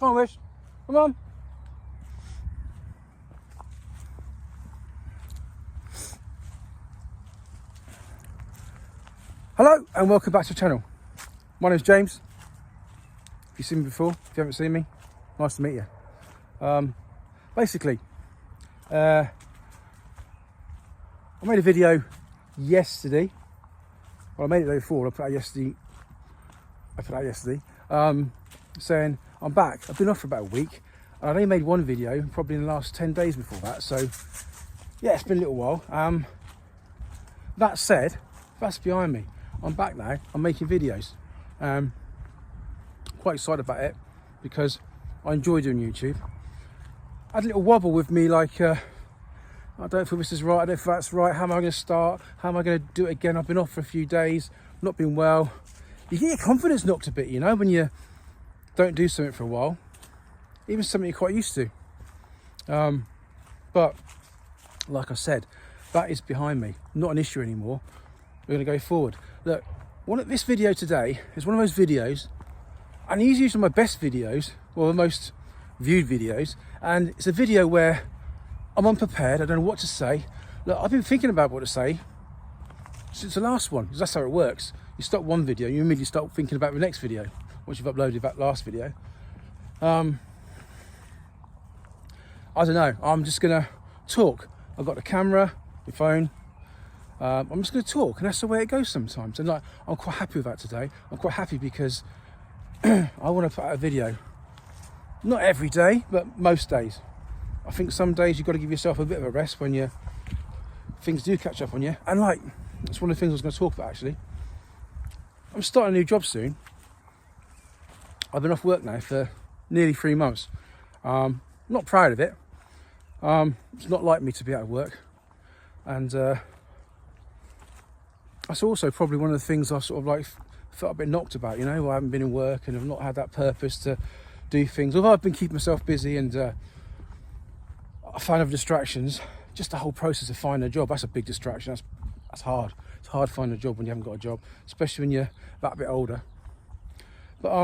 Come on, Wish. Come on. Hello and welcome back to the channel. My name's James. If you've seen me before, if you haven't seen me, nice to meet you. Basically, I made a video yesterday. Well, I made it the day before. I put it out yesterday. Saying I'm back. I've been off for about a week. And I only made one video, probably in the last 10 days before that. So, yeah, it's been a little while. That said, that's behind me. I'm back now. I'm making videos. Quite excited about it because I enjoy doing YouTube. I had a little wobble with me, like, I don't feel this is right. I don't feel that's right. How am I going to start? How am I going to do it again? I've been off for a few days, not been well. You get your confidence knocked a bit, you know, when you don't do something for a while. Even something you're quite used to. But, like I said, that is behind me. Not an issue anymore. We're going to go forward. Look, this video today is one of those videos, and these are usually my best videos, or the most viewed videos, and it's a video where I'm unprepared. I don't know what to say. Look, I've been thinking about what to say since the last one, because that's how it works. You stop one video, you immediately start thinking about the next video once you've uploaded that last video. I don't know, I'm just gonna talk. I've got the camera, the phone. I'm just going to talk, and that's the way it goes sometimes. And like, I'm quite happy with that today. I'm quite happy because I want to put out a video, not every day, but most days. I think some days you've got to give yourself a bit of a rest when things do catch up on you. And like, that's one of the things I was going to talk about actually. I'm starting a new job soon. I've been off work now for nearly 3 months. Not proud of it. It's not like me to be out of work, and that's also probably one of the things I sort of like felt a bit knocked about, you know. I haven't been in work and I've not had that purpose to do things. Although I've been keeping myself busy and I find other distractions. Just the whole process of finding a job, that's a big distraction. That's hard. It's hard finding a job when you haven't got a job, especially when you're that bit older. But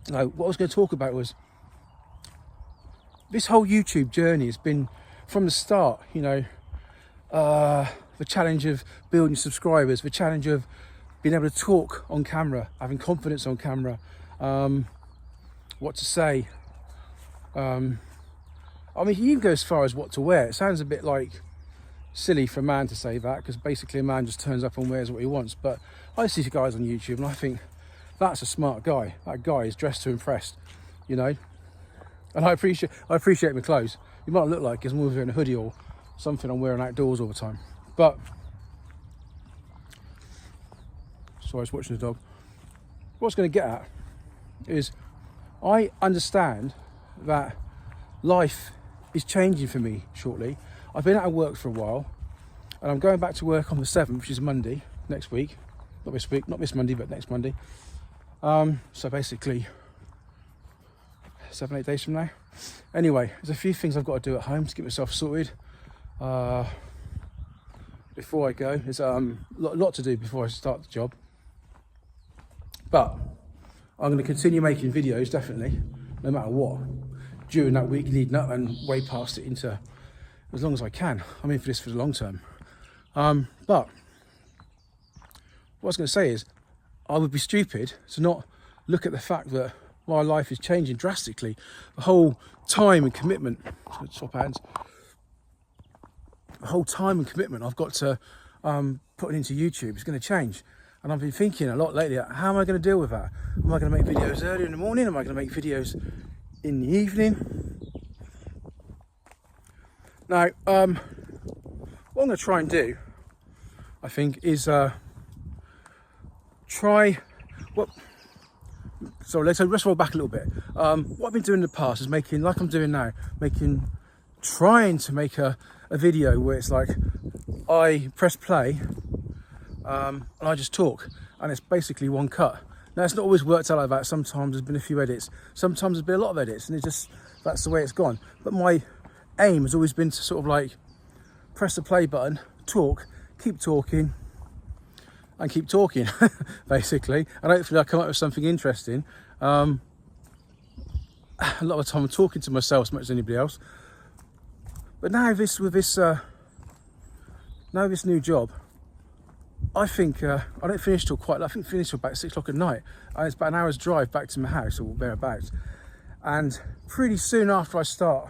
no, what I was going to talk about was this whole YouTube journey has been from the start, you know, the challenge of building subscribers, the challenge of being able to talk on camera, having confidence on camera, what to say. I mean, you can go as far as what to wear. It sounds a bit like silly for a man to say that, because basically a man just turns up and wears what he wants. But I see guys on YouTube and I think that's a smart guy. That guy is dressed to impress, you know. And I appreciate my clothes. You might look like I'm always wearing a hoodie or something I'm wearing outdoors all the time. But, sorry, I was watching the dog. What I was going to get at is I understand that life is changing for me shortly. I've been out of work for a while and I'm going back to work on the 7th, which is Monday, next week. Not this Monday, but next Monday. So basically 7-8 days from now. Anyway, there's a few things I've got to do at home to get myself sorted. Before I go, there's a lot to do before I start the job. But I'm going to continue making videos, definitely, no matter what, during that week leading up and way past it into as long as I can. I'm in for this for the long term. But what I was going to say is, I would be stupid to not look at the fact that my life is changing drastically. The whole time and commitment, swap hands. The whole time and commitment I've got to put into YouTube is going to change. And I've been thinking a lot lately, how am I going to deal with that? Am I going to make videos early in the morning? Am I going to make videos in the evening? Now, what I'm going to try and do, I think, is so let's roll back a little bit. What I've been doing in the past is making, like I'm doing now, trying to make a video where it's like I press play and I just talk, and it's basically one cut. Now, it's not always worked out like that. Sometimes there's been a few edits, sometimes there's been a lot of edits, and that's the way it's gone. But my aim has always been to sort of like press the play button, talk, keep talking and keep talking basically, and hopefully I'll come up with something interesting. a lot of the time I'm talking to myself as much as anybody else. But now with this new job, I think I don't finish till I think finish till about 6 o'clock at night, and it's about an hour's drive back to my house or thereabouts. And pretty soon after I start,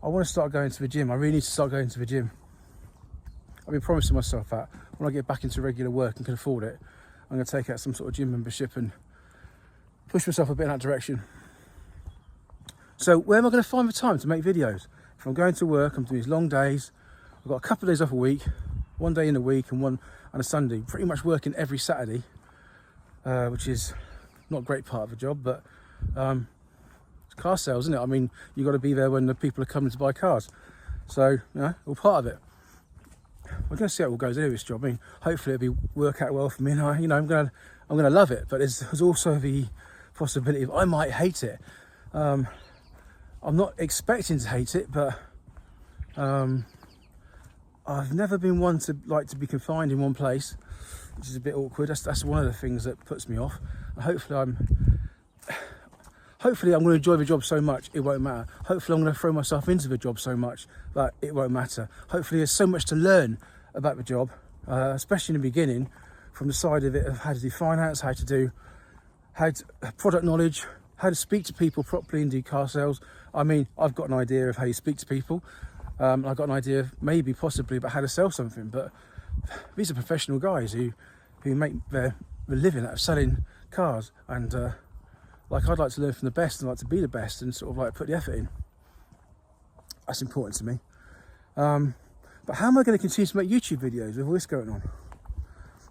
I want to start going to the gym. I really need to start going to the gym. I've been promising myself that when I get back into regular work and can afford it, I'm going to take out some sort of gym membership and push myself a bit in that direction. So where am I going to find the time to make videos? If I'm going to work, I'm doing these long days. I've got a couple of days off a week, one day in a week and one on a Sunday. Pretty much working every Saturday, which is not a great part of the job, but it's car sales, isn't it? I mean, you've got to be there when the people are coming to buy cars. So, you know, all part of it. We're going to see how it all goes anyway, this job. I mean, hopefully it'll work out well for me, and I'm going to love it. But there's also the possibility of I might hate it. I'm not expecting to hate it, but I've never been one to like to be confined in one place, which is a bit awkward. That's one of the things that puts me off. And hopefully I'm going to enjoy the job so much it won't matter. Hopefully I'm going to throw myself into the job so much that it won't matter. Hopefully there's so much to learn about the job, especially in the beginning, from the side of it of how to do finance, product knowledge, how to speak to people properly and do car sales. I mean, I've got an idea of how you speak to people. I've got an idea maybe possibly about how to sell something, but these are professional guys who make their living out of selling cars, and I'd like to learn from the best and like to be the best and sort of like put the effort in. That's important to me. But how am I going to continue to make YouTube videos with all this going on?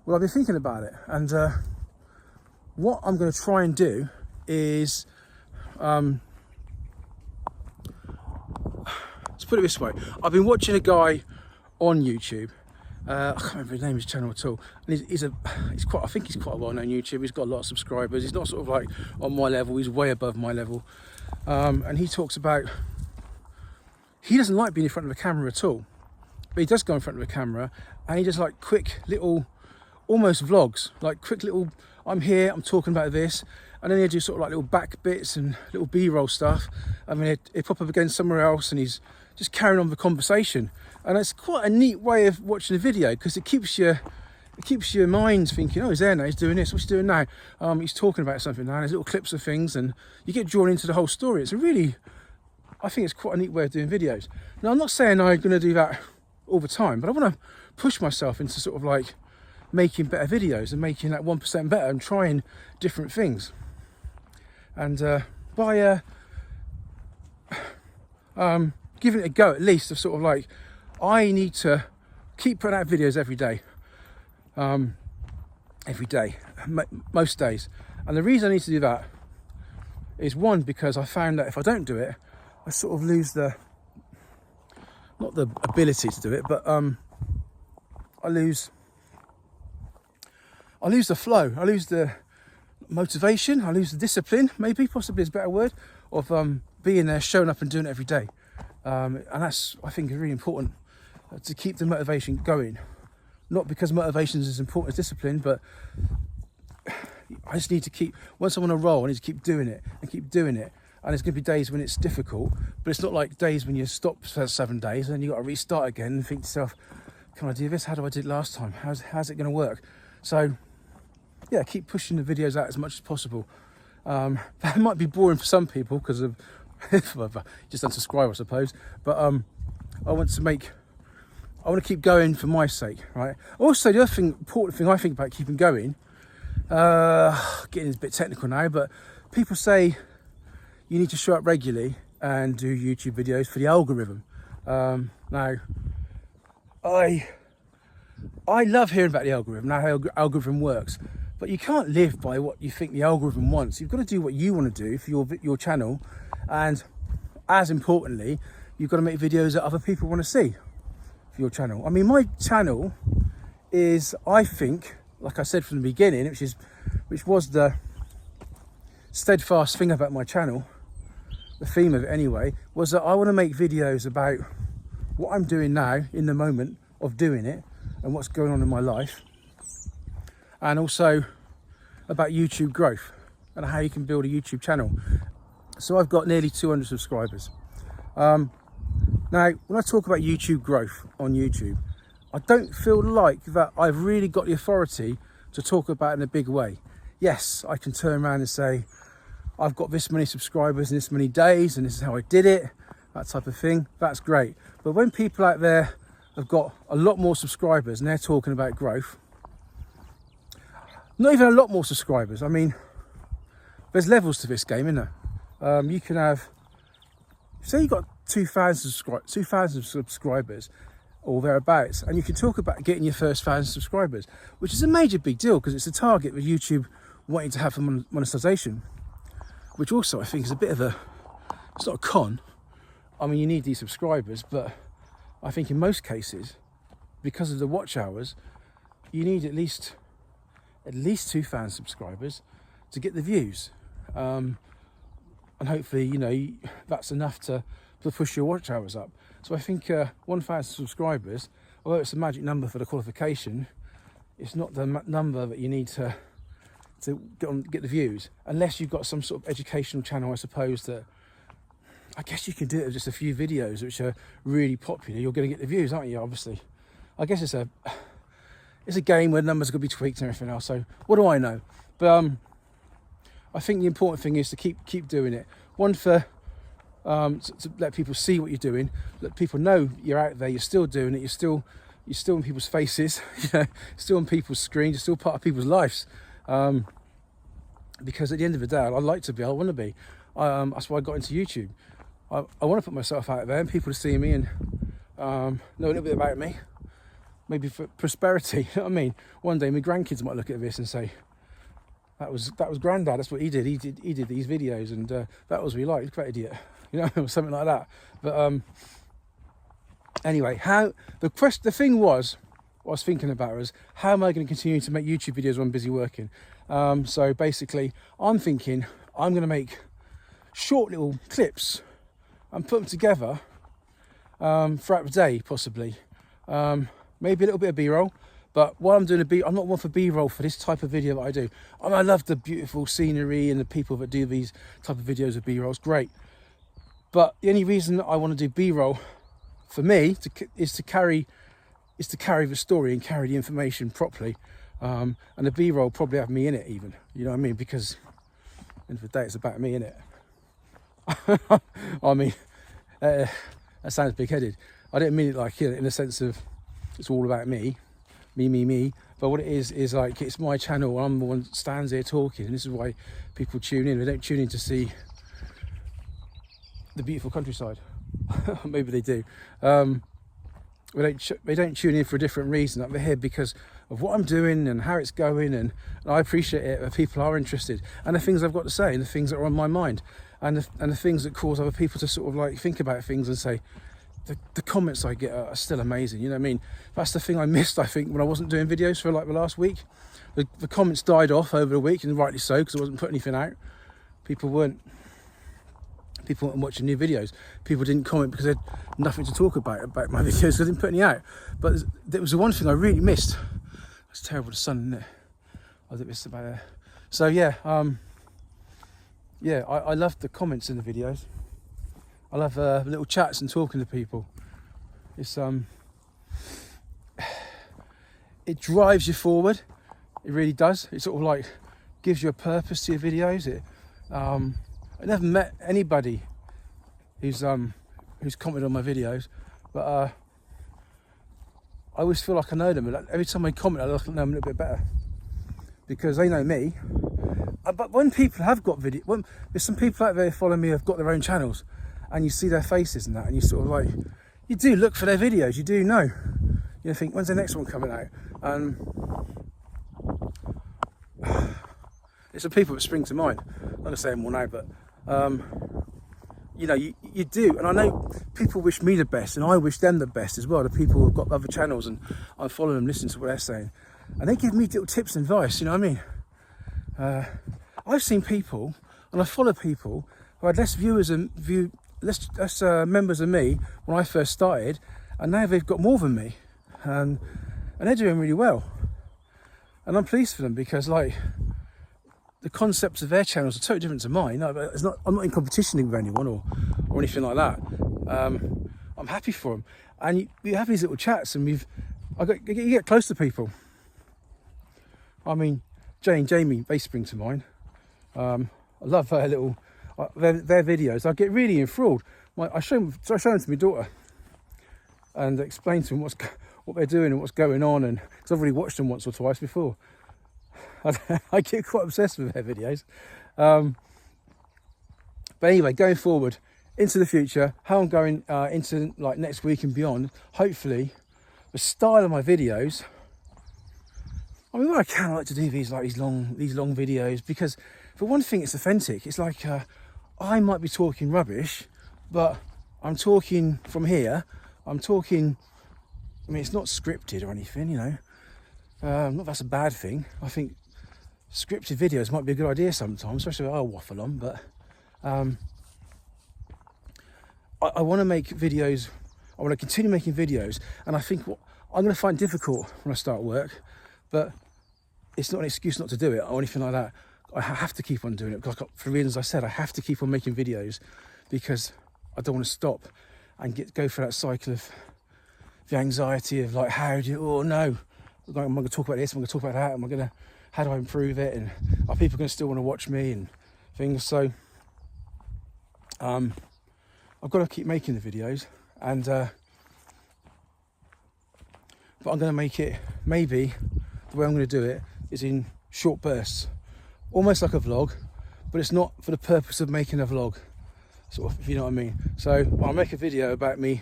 Well, I've been thinking about it, and what I'm going to try and do is, let's put it this way. I've been watching a guy on YouTube. I can't remember his name, his channel at all. And I think he's quite a well-known YouTuber. He's got a lot of subscribers. He's not sort of like on my level. He's way above my level. And he talks about, he doesn't like being in front of a camera at all, but he does go in front of a camera, and he does like quick little, almost vlogs, like quick little, I'm here, I'm talking about this. And then he'll do sort of like little back bits and little B-roll stuff. I mean, he'll pop up again somewhere else, and he's just carrying on the conversation. And it's quite a neat way of watching a video, because it keeps your mind thinking, oh, he's there now, he's doing this, what's he doing now? He's talking about something now, and there's little clips of things, and you get drawn into the whole story. I think it's quite a neat way of doing videos. Now, I'm not saying I'm going to do that all the time, but I want to push myself into sort of like making better videos and making that 1% better and trying different things. And by giving it a go, at least, of sort of like, I need to keep putting out videos every day, most days. And the reason I need to do that is, one, because I found that if I don't do it, I sort of lose not the ability to do it, but I lose the flow, I lose the motivation, I lose the discipline, maybe, possibly is a better word, of being there, showing up and doing it every day. And that's, I think, is really important, to keep the motivation going. Not because motivation is as important as discipline, but I just need to keep, once I'm on a roll, I need to keep doing it and keep doing it. And there's going to be days when it's difficult, but it's not like days when you stop for 7 days and then you've got to restart again and think to yourself, can I do this? How do I do it last time? How's it going to work? So, yeah, keep pushing the videos out as much as possible. That might be boring for some people because of just unsubscribe, I suppose. But I want to keep going for my sake, right? Also, the other important thing I think about keeping going, getting a bit technical now, but people say you need to show up regularly and do YouTube videos for the algorithm. Now, I love hearing about the algorithm, how the algorithm works, but you can't live by what you think the algorithm wants. You've got to do what you want to do for your channel, and as importantly, you've got to make videos that other people want to see for your channel. I mean, my channel is, I think, like I said from the beginning, which was the steadfast thing about my channel, the theme of it anyway, was that I want to make videos about what I'm doing now in the moment of doing it and what's going on in my life, and also about YouTube growth and how you can build a YouTube channel. So I've got nearly 200 subscribers. Now, when I talk about YouTube growth on YouTube, I don't feel like that I've really got the authority to talk about it in a big way. Yes, I can turn around and say, I've got this many subscribers in this many days and this is how I did it, that type of thing. That's great. But when people out there have got a lot more subscribers and they're talking about growth, not even a lot more subscribers. I mean, there's levels to this game, isn't there? You can have, say you've got 2,000 subscribers or thereabouts, and you can talk about getting your first 1,000 subscribers, which is a major big deal because it's a target with YouTube wanting to have for monetization, which also I think is a bit of a, it's not a con. I mean, you need these subscribers, but I think in most cases, because of the watch hours, you need at least 2,000 subscribers to get the views. And hopefully, you know, that's enough to push your watch hours up. So I think 1,000 subscribers, although it's a magic number for the qualification, it's not the number that you need to get the views, unless you've got some sort of educational channel, I suppose, that I guess you can do it with just a few videos which are really popular. You're going to get the views, aren't you? Obviously, I guess it's a game where numbers are going to be tweaked and everything else. So what do I know? But I think the important thing is to keep doing it. One, for to let people see what you're doing, let people know you're out there, you're still doing it, you're still in people's faces, you know, still on people's screens, you're still part of people's lives. Because at the end of the day, I like to be, I want to be. That's why I got into YouTube. I want to put myself out there and people to see me and know a little bit about me. Maybe for prosperity. You know what I mean? One day my grandkids might look at this and say, that was Granddad, that's what he did. He did these videos and that was what he liked. Look at that idiot. You know, or something like that. But anyway, the thing was, what I was thinking about was, how am I going to continue to make YouTube videos when I'm busy working? So basically, I'm thinking I'm going to make short little clips and put them together throughout the day, possibly. Maybe a little bit of B-roll, but while I'm doing I'm not one for B-roll for this type of video that I do. I love the beautiful scenery and the people that do these type of videos of B-rolls, great. But the only reason that I want to do B-roll for me is to carry the story and carry the information properly. And the B-roll probably have me in it even, you know what I mean? Because at the end of the day, it's about me, innit? I mean, that sounds big-headed. I didn't mean it like, you know, in the sense of it's all about me. But what it is like, it's my channel. I'm the one that stands here talking, and this is why people tune in. They don't tune in to see the beautiful countryside. Maybe they do. They don't tune in for a different reason. They're here because of what I'm doing and how it's going, and I appreciate it that people are interested, and the things I've got to say, and the things that are on my mind, and the things that cause other people to sort of like think about things and say. The comments I get are still amazing, you know what I mean? That's the thing I missed, I think, when I wasn't doing videos for like the last week. The comments died off over the week, and rightly so, because I wasn't putting anything out. People weren't watching new videos. People didn't comment because they had nothing to talk about my videos, so I didn't put any out. But there was the one thing I really missed. It's terrible, the sun, isn't it? I think it's about there. So yeah, I love the comments in the videos. I love little chats and talking to people. It's it drives you forward. It really does. It sort of like gives you a purpose to your videos. I never met anybody who's commented on my videos, but I always feel like I know them. Every time I comment, I know them a little bit better because they know me. But when people have got there's some people out there who follow me who have got their own channels. And you see their faces and that, and you sort of like, you do look for their videos, you do know. You think, when's the next one coming out? And it's the people that spring to mind. I'm not going to say them all now, but you know, you do. And I know people wish me the best, and I wish them the best as well. The people who've got other channels, and I follow them, listen to what they're saying. And they give me little tips and advice, you know what I mean? I've seen people, and I follow people who had less viewers and less members than me when I first started, and now they've got more than me, and they're doing really well, and I'm pleased for them because like the concepts of their channels are totally different to mine. No, it's not. I'm not in competition with anyone or anything like that. I'm happy for them, and you have these little chats, and you get close to people. I mean, Jay and Jamie, they spring to mind. I love their their videos. I get really enthralled. I show them to my daughter and explain to them what they're doing and what's going on, and because I've already watched them once or twice before. I get quite obsessed with their videos. But anyway, going forward into the future, how I'm going into like next week and beyond, hopefully the style of my videos, I mean, what I like to do these long videos, because for one thing, it's authentic. It's like I might be talking rubbish, but I'm talking from here. I'm talking, I mean, it's not scripted or anything, you know. Not that's a bad thing. I think scripted videos might be a good idea sometimes, especially if I'll waffle on, but I want to make videos. I want to continue making videos, and I think what I'm going to find difficult when I start work, but it's not an excuse not to do it or anything like that. I have to keep on doing it because, for reasons I said, I have to keep on making videos because I don't want to stop and go through that cycle of the anxiety of like, how do you, oh no, am I going to talk about this? Am I going to talk about that? How do I improve it? And are people going to still want to watch me and things? So I've got to keep making the videos, and but I'm going to make it, maybe the way I'm going to do it is in short bursts, almost like a vlog, but it's not for the purpose of making a vlog, sort of, if you know what I mean. So I'll make a video about me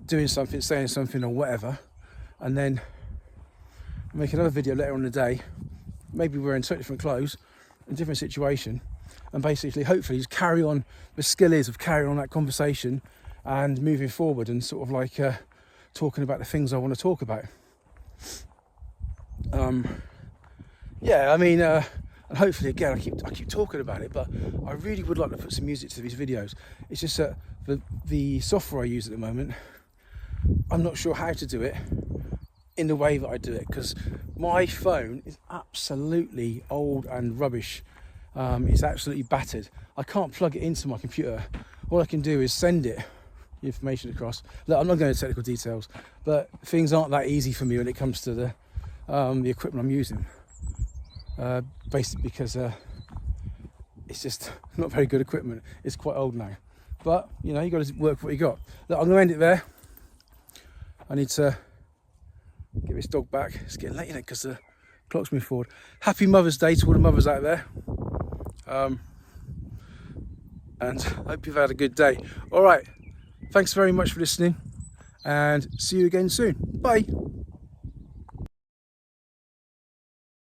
doing something, saying something or whatever, and then make another video later on in the day, maybe we're in totally different clothes, in a different situation, and basically hopefully just carry on. The skill is of carrying on that conversation and moving forward and sort of like talking about the things I want to talk about. Yeah, I mean, and hopefully again I keep talking about it, but I really would like to put some music to these videos. It's just that the software I use at the moment, I'm not sure how to do it in the way that I do it, because my phone is absolutely old and rubbish. It's absolutely battered. I can't plug it into my computer. All I can do is send it the information across. Look, I'm not going into technical details, but things aren't that easy for me when it comes to the equipment I'm using. Basically because it's just not very good equipment. It's quite old now, but you know, you got to work with what you got. Look, I'm going to end it there. I need to get this dog back. It's getting late, isn't it? Because the clock's moving forward. Happy Mother's Day to all the mothers out there. And I hope you've had a good day. All right. Thanks very much for listening, and see you again soon. Bye.